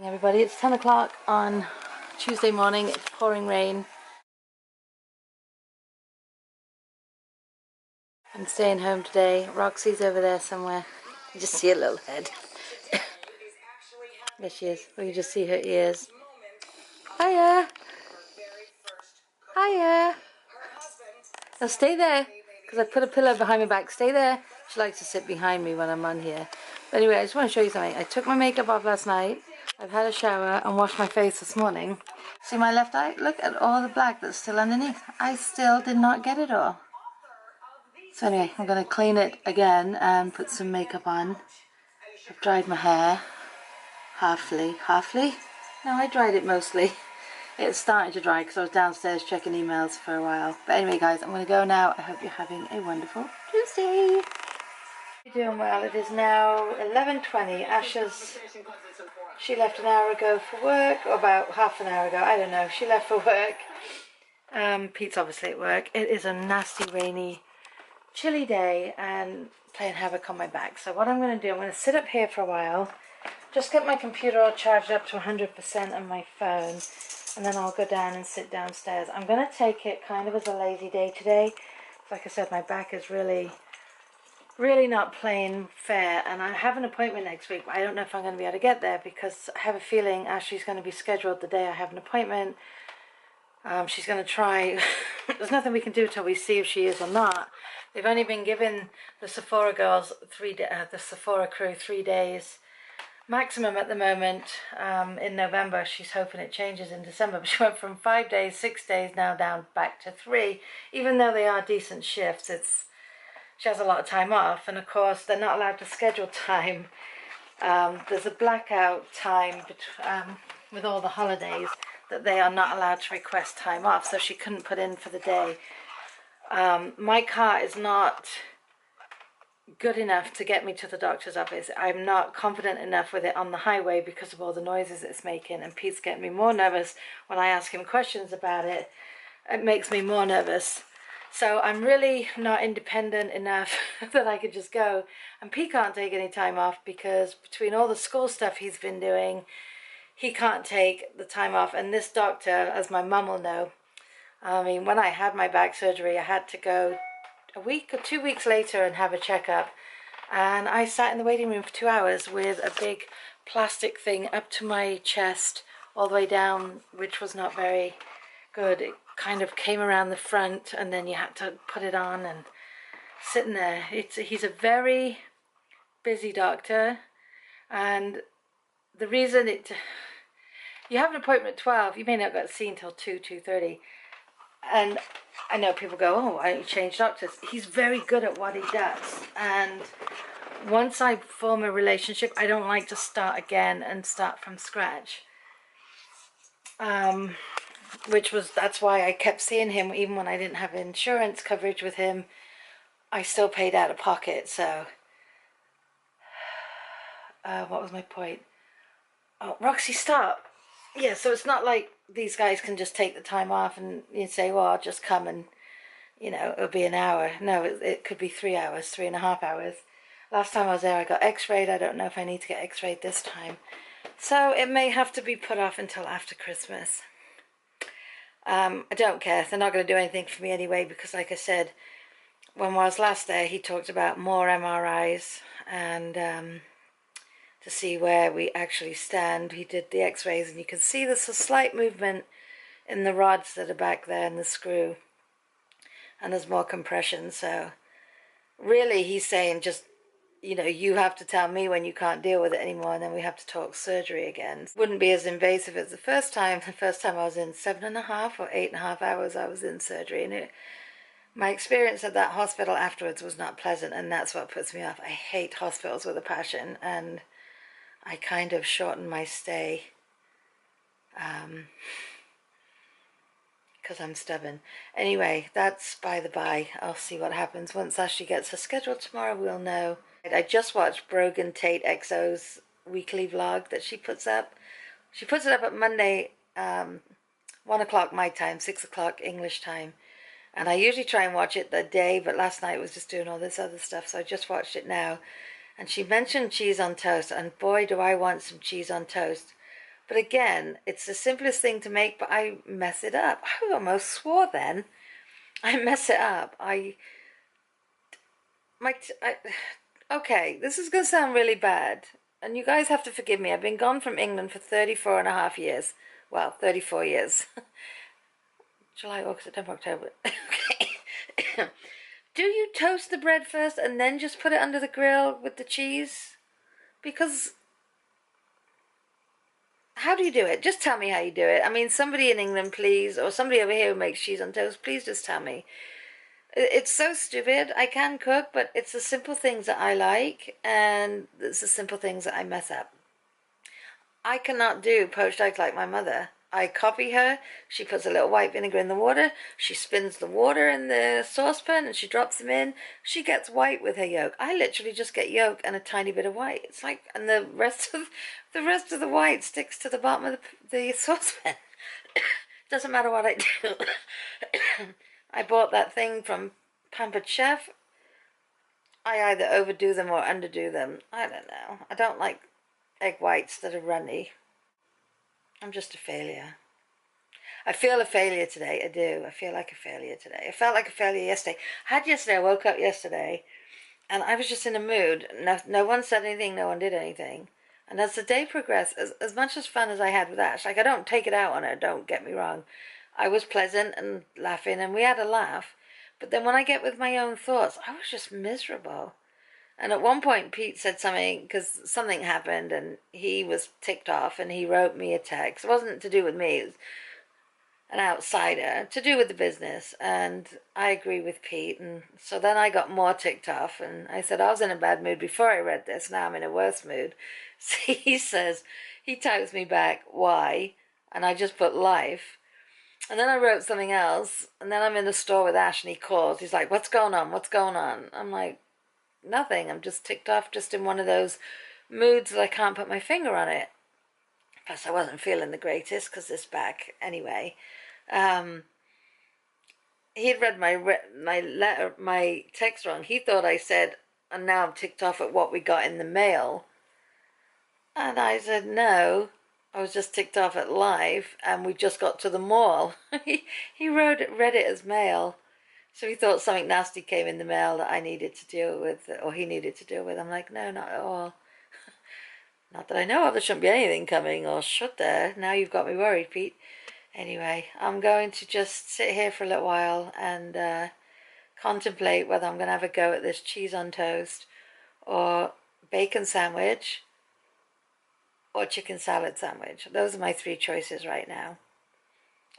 Everybody, it's 10 o'clock on Tuesday morning. It's pouring rain. I'm staying home today. Roxy's over there somewhere. You just see her little head. There she is. We can just see her ears. Hiya. Hiya. Now stay there, because I put a pillow behind my back. Stay there. She likes to sit behind me when I'm on here. But anyway, I just want to show you something. I took my makeup off last night. I've had a shower and washed my face this morning. See my left eye? Look at all the black that's still underneath. I still did not get it all. So anyway, I'm going to clean it again and put some makeup on. I've dried my hair. Halfly. No, I dried it mostly. It's starting to dry because I was downstairs checking emails for a while. But anyway guys, I'm going to go now. I hope you're having a wonderful Tuesday. You're doing well. It is now 11:20. Asha's, she left an hour ago for work, or about half an hour ago, I don't know. She left for work. Pete's obviously at work. It is a nasty, rainy, chilly day and playing havoc on my back. So what I'm going to do, I'm going to sit up here for a while, just get my computer all charged up to 100% on my phone, and then I'll go down and sit downstairs. I'm going to take it kind of as a lazy day today. Like I said, my back is really not playing fair, and I have an appointment next week, but I don't know if I'm going to be able to get there because I have a feeling Ashley's going to be scheduled the day I have an appointment. She's going to try. There's nothing we can do till we see if she is or not. They've only been given the Sephora girls the Sephora crew 3 days maximum at the moment in November. She's hoping it changes in December, but she went from 5 days, 6 days, now down back to 3. Even though they are decent shifts, she has a lot of time off, and of course they're not allowed to schedule time. There's a blackout time with all the holidays that they are not allowed to request time off, so she couldn't put in for the day. My car is not good enough to get me to the doctor's office. I'm not confident enough with it on the highway because of all the noises it's making, and Pete's getting me more nervous when I ask him questions about it. It makes me more nervous. So I'm really not independent enough that I could just go. And Pete can't take any time off because between all the school stuff he's been doing, he can't take the time off. And this doctor, as my mum will know, I mean, when I had my back surgery, I had to go a week or 2 weeks later and have a checkup. And I sat in the waiting room for 2 hours with a big plastic thing up to my chest, all the way down, which was not very good. It kind of came around the front, and then you had to put it on and sitting there. He's a very busy doctor, and the reason you have an appointment at 12, you may not get seen till 2:30, and I know people go, oh, why don't you change doctors? He's very good at what he does, and once I form a relationship, I don't like to start again and start from scratch. That's why I kept seeing him even when I didn't have insurance coverage with him. I still paid out of pocket. So what was my point? Oh, Roxy, stop. Yeah, so it's not like these guys can just take the time off and you say, well, I'll just come and, it'll be an hour. No, it could be 3 hours, 3.5 hours. Last time I was there, I got x-rayed. I don't know if I need to get x-rayed this time. So it may have to be put off until after Christmas. I don't care. They're not going to do anything for me anyway, because like I said, when I was last there, he talked about more MRIs and to see where we actually stand. He did the x-rays, and you can see there's a slight movement in the rods that are back there in the screw, and there's more compression. So really he's saying just, you have to tell me when you can't deal with it anymore, and then we have to talk surgery again. It wouldn't be as invasive as the first time. The first time I was in 7.5 or 8.5 hours I was in surgery, and my experience at that hospital afterwards was not pleasant, and that's what puts me off. I hate hospitals with a passion, and I kind of shortened my stay because I'm stubborn. Anyway, that's by the by. I'll see what happens. Once Ashley gets her schedule tomorrow, we'll know. I just watched Brogan Tate XO's weekly vlog that she puts up. She puts it up at Monday, 1 o'clock my time, 6 o'clock English time. And I usually try and watch it the day, but last night was just doing all this other stuff, so I just watched it now. And she mentioned cheese on toast, and boy, do I want some cheese on toast. But again, it's the simplest thing to make, but I mess it up. I almost swore then. I mess it up. Okay, this is going to sound really bad. And you guys have to forgive me. I've been gone from England for 34 and a half years. Well, 34 years. July, August, September, October. Okay. Do you toast the bread first and then just put it under the grill with the cheese? Because how do you do it? Just tell me how you do it. I mean, somebody in England, please, or somebody over here who makes cheese on toast, please just tell me. It's so stupid. I can cook, but it's the simple things that I like, and it's the simple things that I mess up. I cannot do poached eggs like my mother. I copy her. She puts a little white vinegar in the water. She spins the water in the saucepan and she drops them in. She gets white with her yolk. I literally just get yolk and a tiny bit of white. It's like, and the rest of the white sticks to the bottom of the saucepan. Doesn't matter what I do. I bought that thing from Pampered Chef. I either overdo them or underdo them. I don't know. I don't like egg whites that are runny. I'm just a failure. I feel a failure today. I do. I feel like a failure today. I felt like a failure yesterday. I woke up yesterday and I was just in a mood. No one said anything. No one did anything. And as the day progressed, as much as fun as I had with Ash, like I don't take it out on her, don't get me wrong. I was pleasant and laughing and we had a laugh. But then when I get with my own thoughts, I was just miserable. And at one point, Pete said something, because something happened, and he was ticked off, and he wrote me a text. It wasn't to do with me, it was an outsider, to do with the business, and I agree with Pete, and so then I got more ticked off, and I said I was in a bad mood before I read this, now I'm in a worse mood. So he types me back, why? And I just put life. And then I wrote something else, and then I'm in the store with Ash, and he calls, he's like, what's going on, what's going on? I'm like, nothing. I'm just ticked off, just in one of those moods that I can't put my finger on it. Plus, I wasn't feeling the greatest because this back. Anyway, he had read my text wrong. He thought I said, and now I'm ticked off at what we got in the mail. And I said, no, I was just ticked off at live, and we just got to the mall. He read it as mail. So he thought something nasty came in the mail that I needed to deal with, or he needed to deal with. I'm like, no, not at all. Not that I know of. There shouldn't be anything coming, or should there? Now you've got me worried, Pete. Anyway, I'm going to just sit here for a little while and contemplate whether I'm going to have a go at this cheese on toast, or bacon sandwich, or chicken salad sandwich. Those are my three choices right now.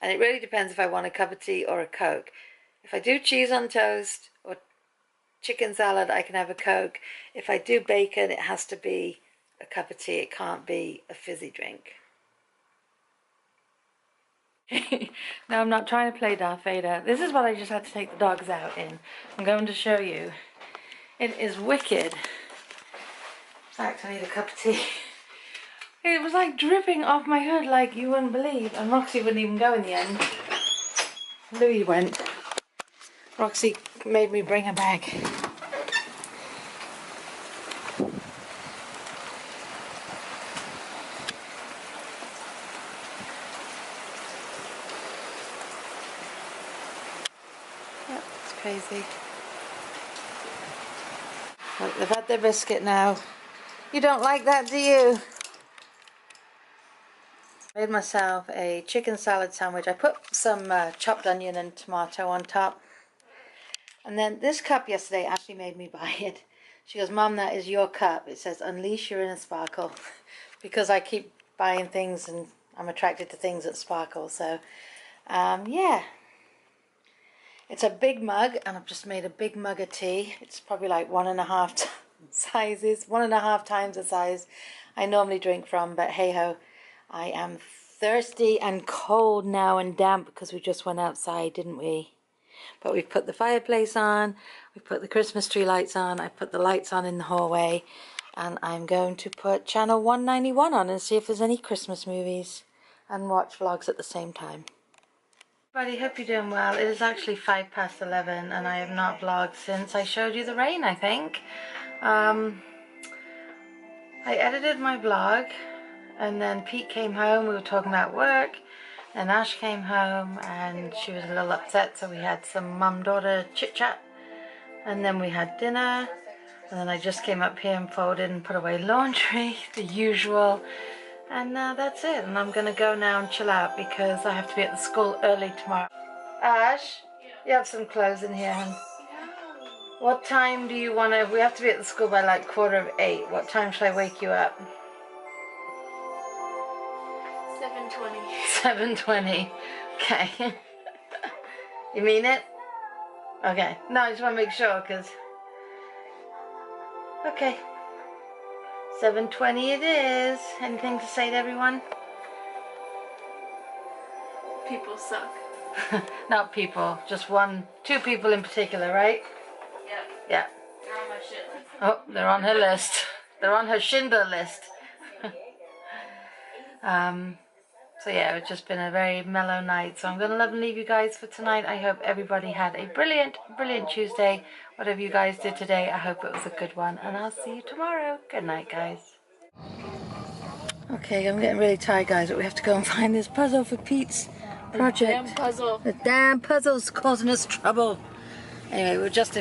And it really depends if I want a cup of tea or a Coke. If I do cheese on toast or chicken salad, I can have a Coke. If I do bacon, it has to be a cup of tea. It can't be a fizzy drink. No, I'm not trying to play Darth Vader. This is what I just had to take the dogs out in. I'm going to show you. It is wicked. In fact, I need a cup of tea. It was like dripping off my hood like you wouldn't believe. And Roxy wouldn't even go in the end. Louis went. Roxy made me bring her bag. Yep, it's crazy. Look, they've had their biscuit now. You don't like that, do you? I made myself a chicken salad sandwich. I put some chopped onion and tomato on top. And then this cup yesterday, Ashley made me buy it. She goes, Mom, that is your cup. It says, unleash your inner sparkle. Because I keep buying things and I'm attracted to things that sparkle. So, yeah. It's a big mug, and I've just made a big mug of tea. It's probably like 1.5 sizes, 1.5 times the size I normally drink from. But hey-ho, I am thirsty and cold now and damp because we just went outside, didn't we? But we've put the fireplace on, we've put the Christmas tree lights on, I put the lights on in the hallway, and I'm going to put channel 191 on and see if there's any Christmas movies and watch vlogs at the same time. Everybody, hope you're doing well. It is actually 11:05 and I have not vlogged since I showed you the rain, I think. I edited my vlog And then Pete came home, we were talking about work. And Ash came home and she was a little upset, so we had some mum-daughter chit-chat. And then we had dinner. And then I just came up here and folded and put away laundry, the usual. And that's it. And I'm going to go now and chill out because I have to be at the school early tomorrow. Ash, you have some clothes in here, hon. What time do you want to... We have to be at the school by like 7:45. What time should I wake you up? 7:20. 7:20. Okay. You mean it? Okay. No, I just want to make sure because... Okay. 7:20 it is. Anything to say to everyone? People suck. Not people, just two people in particular, right? Yep. Yeah. They're on my shit list. Oh, they're on her list. They're on her Schindler list. So yeah, it's just been a very mellow night. So I'm going to love and leave you guys for tonight. I hope everybody had a brilliant, brilliant Tuesday. Whatever you guys did today, I hope it was a good one. And I'll see you tomorrow. Good night, guys. Okay, I'm getting really tired, guys, but we have to go and find this puzzle for Pete's project. Damn puzzle. The damn puzzle's causing us trouble. Anyway, we're just in